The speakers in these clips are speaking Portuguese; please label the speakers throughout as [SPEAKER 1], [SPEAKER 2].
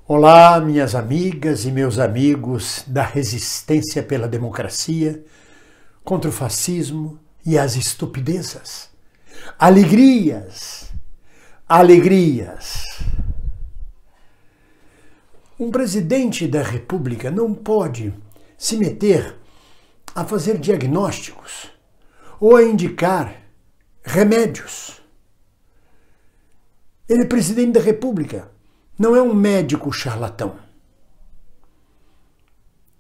[SPEAKER 1] Olá, minhas amigas e meus amigos da resistência pela democracia, contra o fascismo e as estupidezas. Alegrias, alegrias. Um presidente da República não pode se meter a fazer diagnósticos ou a indicar remédios. Ele é presidente da República. Não é um médico charlatão.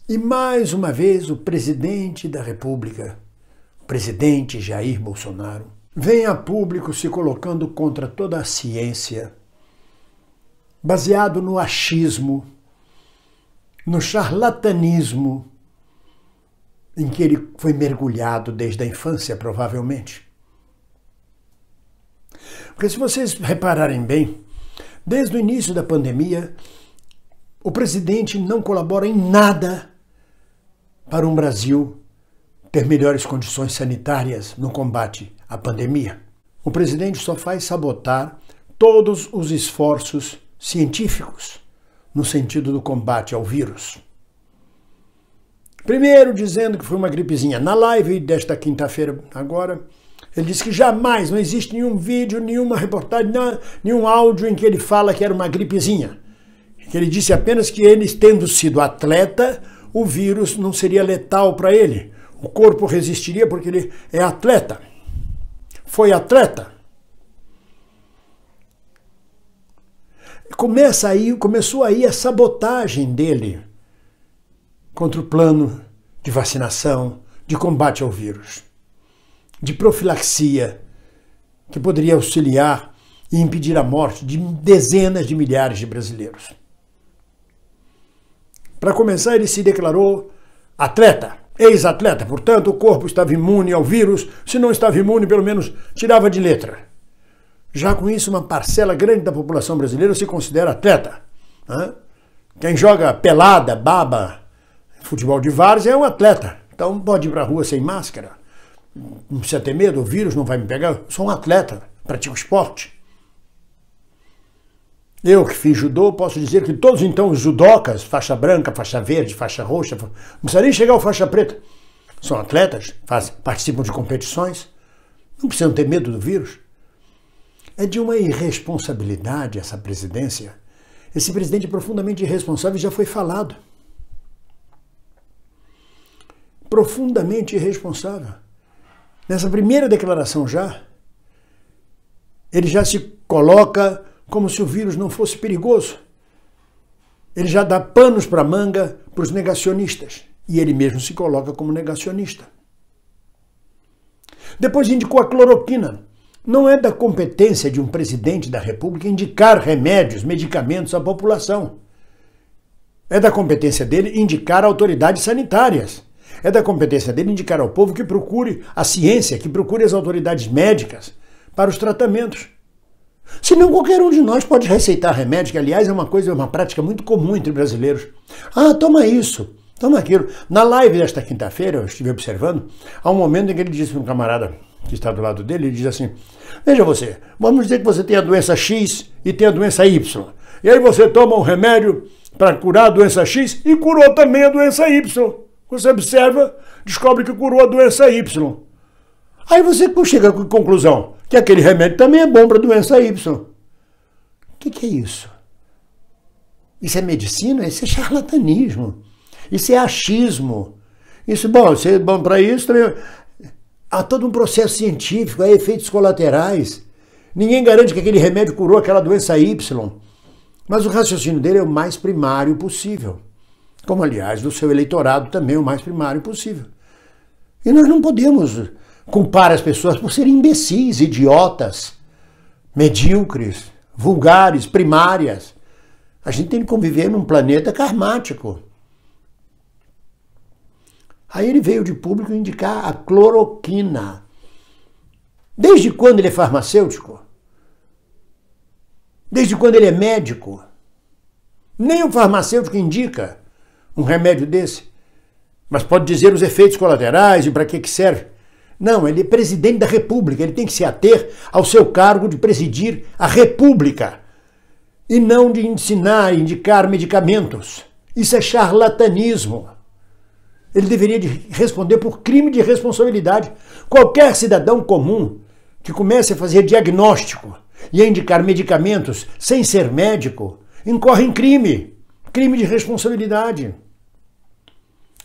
[SPEAKER 1] E mais uma vez o presidente da República, o presidente Jair Bolsonaro, vem a público se colocando contra toda a ciência, baseado no achismo, no charlatanismo em que ele foi mergulhado desde a infância, provavelmente. Porque se vocês repararem bem, desde o início da pandemia, o presidente não colabora em nada para um Brasil ter melhores condições sanitárias no combate à pandemia. O presidente só faz sabotar todos os esforços científicos no sentido do combate ao vírus. Primeiro dizendo que foi uma gripezinha. Na live desta quinta-feira agora, ele disse que jamais, não existe nenhum vídeo, nenhuma reportagem, nenhum áudio em que ele fala que era uma gripezinha. Que ele disse apenas que ele, tendo sido atleta, o vírus não seria letal para ele. O corpo resistiria porque ele é atleta. Foi atleta. Começou aí a sabotagem dele contra o plano de vacinação, de combate ao vírus, de profilaxia, que poderia auxiliar e impedir a morte de dezenas de milhares de brasileiros. Para começar, ele se declarou atleta, ex-atleta, portanto o corpo estava imune ao vírus, se não estava imune, pelo menos tirava de letra. Já com isso, uma parcela grande da população brasileira se considera atleta. Quem joga pelada, baba, futebol de várzea é um atleta, então pode ir para a rua sem máscara. Não precisa ter medo, o vírus não vai me pegar. Eu sou um atleta, pratico esporte. Eu que fiz judô, posso dizer que todos então os judocas, faixa branca, faixa verde, faixa roxa, não precisa nem chegar ao faixa preta. São atletas, participam de competições, não precisam ter medo do vírus. É de uma irresponsabilidade essa presidência. Esse presidente profundamente irresponsável já foi falado. Profundamente irresponsável. Nessa primeira declaração ele já se coloca como se o vírus não fosse perigoso. Ele já dá panos para a manga para os negacionistas. E ele mesmo se coloca como negacionista. Depois indicou a cloroquina. Não é da competência de um presidente da República indicar remédios, medicamentos à população. É da competência dele indicar autoridades sanitárias. É da competência dele indicar ao povo que procure a ciência, que procure as autoridades médicas para os tratamentos. Senão qualquer um de nós pode receitar remédio, que aliás é uma prática muito comum entre brasileiros. Toma isso, toma aquilo. Na live desta quinta-feira, eu estive observando, há um momento em que ele disse para um camarada que está do lado dele, ele diz assim, veja você, vamos dizer que você tem a doença X e tem a doença Y. E aí você toma um remédio para curar a doença X e curou também a doença Y. Você observa, descobre que curou a doença Y. Aí você chega à conclusão que aquele remédio também é bom para a doença Y. O que é isso? Isso é medicina? Isso é charlatanismo. Isso é achismo. Isso é bom para isso também. Há todo um processo científico, há efeitos colaterais. Ninguém garante que aquele remédio curou aquela doença Y. Mas o raciocínio dele é o mais primário possível. Como, aliás, do seu eleitorado também o mais primário possível. E nós não podemos culpar as pessoas por serem imbecis, idiotas, medíocres, vulgares, primárias. A gente tem que conviver num planeta karmático. Aí ele veio de público indicar a cloroquina. Desde quando ele é farmacêutico? Desde quando ele é médico? Nem o farmacêutico indica um remédio desse. Mas pode dizer os efeitos colaterais e para que serve. Não, ele é presidente da República, ele tem que se ater ao seu cargo de presidir a República. e não de ensinar e indicar medicamentos. Isso é charlatanismo. Ele deveria responder por crime de responsabilidade. Qualquer cidadão comum que comece a fazer diagnóstico e a indicar medicamentos sem ser médico, incorre em crime de responsabilidade.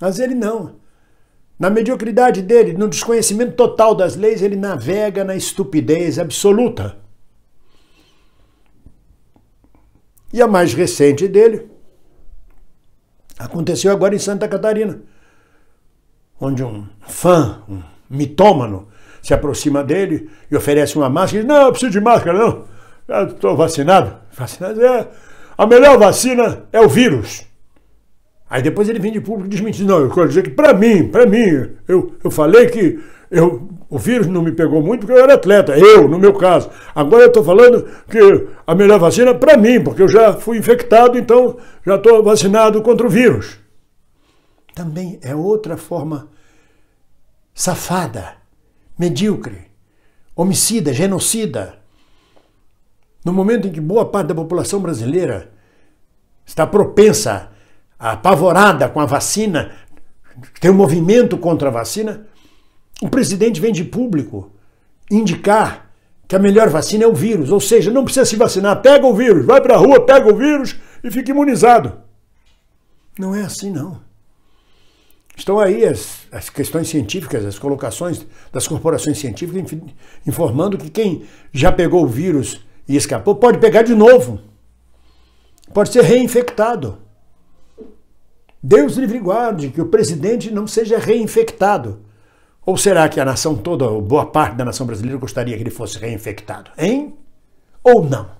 [SPEAKER 1] Mas ele não. Na mediocridade dele, no desconhecimento total das leis, ele navega na estupidez absoluta. E a mais recente dele aconteceu agora em Santa Catarina, onde um fã, um mitômano, se aproxima dele e oferece uma máscara e diz, não, eu preciso de máscara, não. Eu estou vacinado. Vacinado a melhor vacina é o vírus. Aí depois ele vem de público e desmentir. Não, eu quero dizer que para mim, eu falei que o vírus não me pegou muito porque eu era atleta, no meu caso. Agora eu estou falando que a melhor vacina é para mim, porque eu já fui infectado, então já estou vacinado contra o vírus. Também é outra forma safada, medíocre, homicida, genocida. No momento em que boa parte da população brasileira está propensa, apavorada com a vacina, tem um movimento contra a vacina, o presidente vem de público indicar que a melhor vacina é o vírus, ou seja, não precisa se vacinar, pega o vírus, vai para a rua, pega o vírus e fica imunizado. Não é assim, não. Estão aí as questões científicas, as colocações das corporações científicas informando que quem já pegou o vírus e escapou pode pegar de novo, pode ser reinfectado. Deus livre guarde que o presidente não seja reinfectado. Ou será que a nação toda, ou boa parte da nação brasileira, gostaria que ele fosse reinfectado? Hein? Ou não?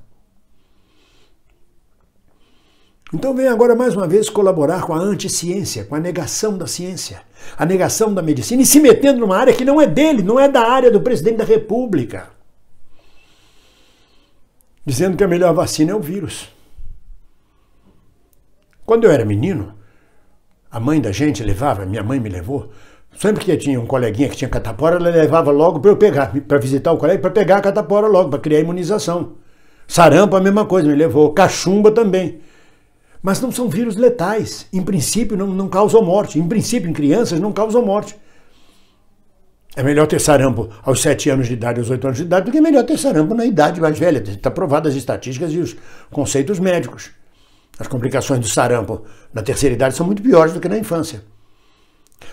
[SPEAKER 1] Então vem agora mais uma vez colaborar com a anticiência, com a negação da ciência, a negação da medicina e se metendo numa área que não é dele, não é da área do presidente da República. Dizendo que a melhor vacina é o vírus. Quando eu era menino, a mãe da gente levava, minha mãe me levou, sempre que tinha um coleguinha que tinha catapora, ela levava logo para eu pegar, para visitar o colega, para pegar a catapora logo, para criar imunização. Sarampo a mesma coisa, me levou, cachumba também. Mas não são vírus letais, em princípio não causam morte, em princípio em crianças não causam morte. É melhor ter sarampo aos 7 anos de idade, aos 8 anos de idade, do que é melhor ter sarampo na idade mais velha. Está provado as estatísticas e os conceitos médicos. As complicações do sarampo na terceira idade são muito piores do que na infância.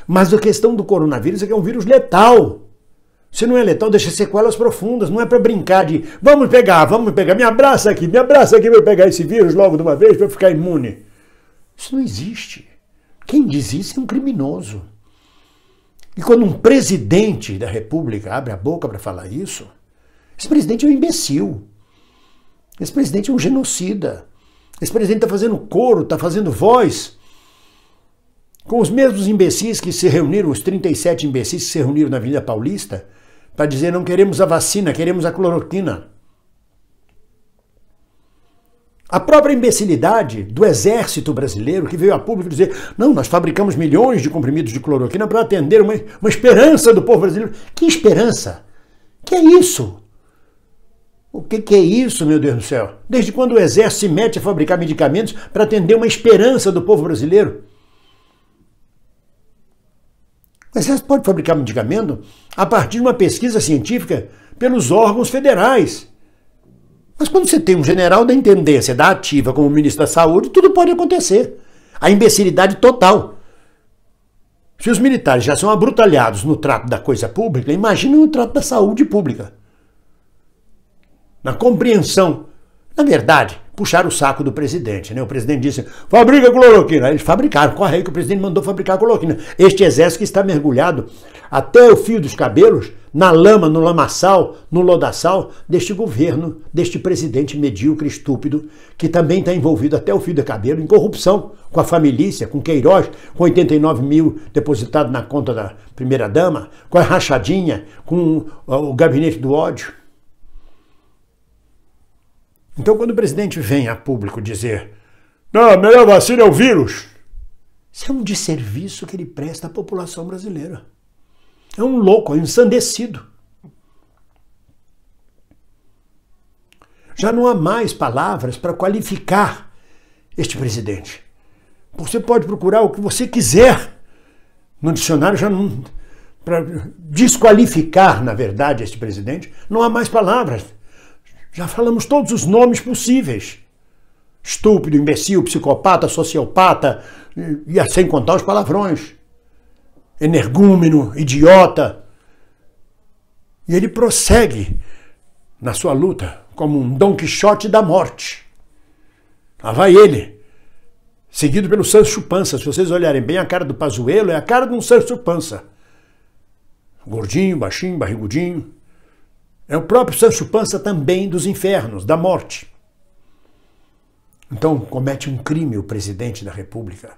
[SPEAKER 1] Mas a questão do coronavírus é que é um vírus letal. Se não é letal, deixa sequelas profundas. Não é para brincar de vamos pegar, me abraça aqui para eu pegar esse vírus logo de uma vez para eu ficar imune. Isso não existe. Quem diz isso é um criminoso. E quando um presidente da República abre a boca para falar isso, esse presidente é um imbecil. Esse presidente é um genocida. Esse presidente está fazendo coro, está fazendo voz com os mesmos imbecis que se reuniram, os 37 imbecis que se reuniram na Avenida Paulista, para dizer não queremos a vacina, queremos a cloroquina. A própria imbecilidade do exército brasileiro que veio a público dizer não, nós fabricamos milhões de comprimidos de cloroquina para atender uma esperança do povo brasileiro. Que esperança? Que é isso? O que é isso, meu Deus do céu? Desde quando o exército se mete a fabricar medicamentos para atender uma esperança do povo brasileiro? O exército pode fabricar medicamento a partir de uma pesquisa científica pelos órgãos federais. Mas quando você tem um general da intendência, da ativa, como ministro da saúde, tudo pode acontecer. A imbecilidade total. Se os militares já são abrutalhados no trato da coisa pública, imagina no trato da saúde pública. Na compreensão. Na verdade, puxaram o saco do presidente, né? O presidente disse, fabrica cloroquina. Eles fabricaram, corre aí que o presidente mandou fabricar cloroquina. Este exército que está mergulhado até o fio dos cabelos, na lama, no lamaçal, no lodaçal, deste governo, deste presidente medíocre, estúpido, que também está envolvido até o fio do cabelo em corrupção, com a família, com Queiroz, com 89 mil depositados na conta da primeira-dama, com a rachadinha, com o gabinete do ódio. Então, quando o presidente vem a público dizer não, a melhor vacina é o vírus, isso é um desserviço que ele presta à população brasileira. É um louco, é um ensandecido. Já não há mais palavras para qualificar este presidente. Você pode procurar o que você quiser no dicionário, já não, para desqualificar, na verdade, este presidente, não há mais palavras. Já falamos todos os nomes possíveis. Estúpido, imbecil, psicopata, sociopata, e sem contar os palavrões. Energúmeno, idiota. E ele prossegue na sua luta como um Dom Quixote da morte. Lá vai ele, seguido pelo Sancho Panza. Se vocês olharem bem, a cara do Pazuello é a cara de um Sancho Panza. Gordinho, baixinho, barrigudinho. É o próprio Sancho Panza também dos infernos, da morte. Então comete um crime o presidente da República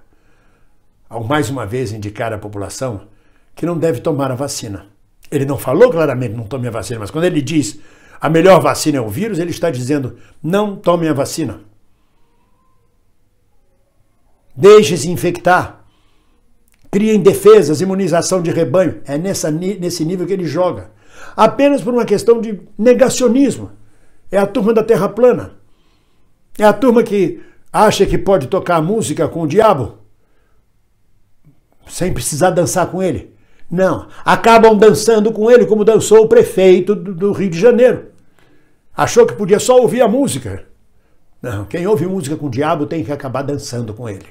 [SPEAKER 1] ao mais uma vez indicar à população que não deve tomar a vacina. Ele não falou claramente não tome a vacina, mas quando ele diz a melhor vacina é o vírus, ele está dizendo não tome a vacina. Deixe-se infectar. Criem defesas, imunização de rebanho. É nesse nível que ele joga. Apenas por uma questão de negacionismo. É a turma da Terra plana. É a turma que acha que pode tocar música com o diabo sem precisar dançar com ele. Não, acabam dançando com ele como dançou o prefeito do Rio de Janeiro. Achou que podia só ouvir a música. Não, quem ouve música com o diabo tem que acabar dançando com ele.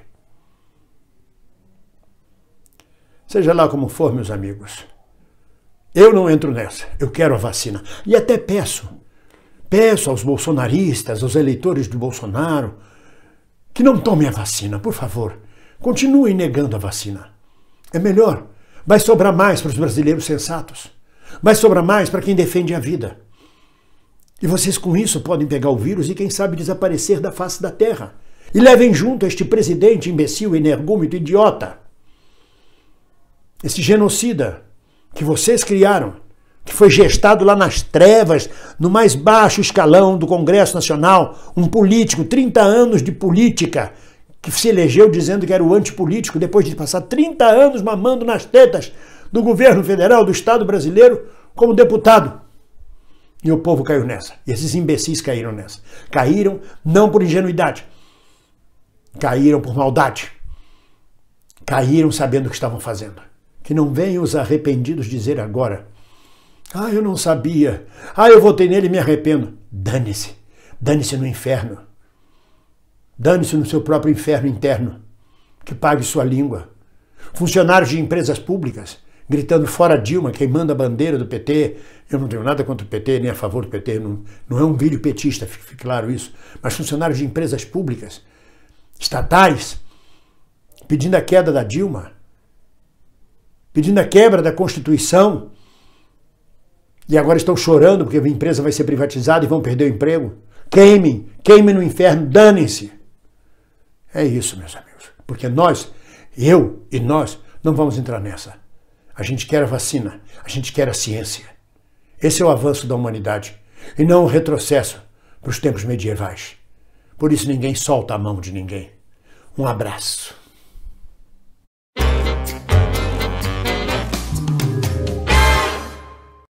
[SPEAKER 1] Seja lá como for, meus amigos, eu não entro nessa, eu quero a vacina. E até peço aos bolsonaristas, aos eleitores de Bolsonaro, que não tomem a vacina, por favor. Continuem negando a vacina. É melhor. Vai sobrar mais para os brasileiros sensatos. Vai sobrar mais para quem defende a vida. E vocês com isso podem pegar o vírus e quem sabe desaparecer da face da terra. E levem junto este presidente imbecil, energúmeno, idiota. Esse genocida que vocês criaram, que foi gestado lá nas trevas, no mais baixo escalão do Congresso Nacional, um político, 30 anos de política, que se elegeu dizendo que era o antipolítico, depois de passar 30 anos mamando nas tetas do governo federal, do Estado brasileiro, como deputado. E o povo caiu nessa. E esses imbecis caíram nessa. Caíram não por ingenuidade. Caíram por maldade. Caíram sabendo o que estavam fazendo. Que não venham os arrependidos dizer agora: ah, eu não sabia. Ah, eu votei nele e me arrependo. Dane-se. Dane-se no inferno. Dane-se no seu próprio inferno interno. Que pague sua língua. Funcionários de empresas públicas gritando fora Dilma, queimando a bandeira do PT. Eu não tenho nada contra o PT, nem a favor do PT. Não é um vídeo petista, fique claro isso. Mas funcionários de empresas públicas, estatais, pedindo a queda da Dilma, pedindo a quebra da Constituição, e agora estão chorando porque a empresa vai ser privatizada e vão perder o emprego. Queimem no inferno, danem-se. É isso, meus amigos. Porque nós, eu e nós, não vamos entrar nessa. A gente quer a vacina, a gente quer a ciência. Esse é o avanço da humanidade e não o retrocesso para os tempos medievais. Por isso ninguém solta a mão de ninguém. Um abraço.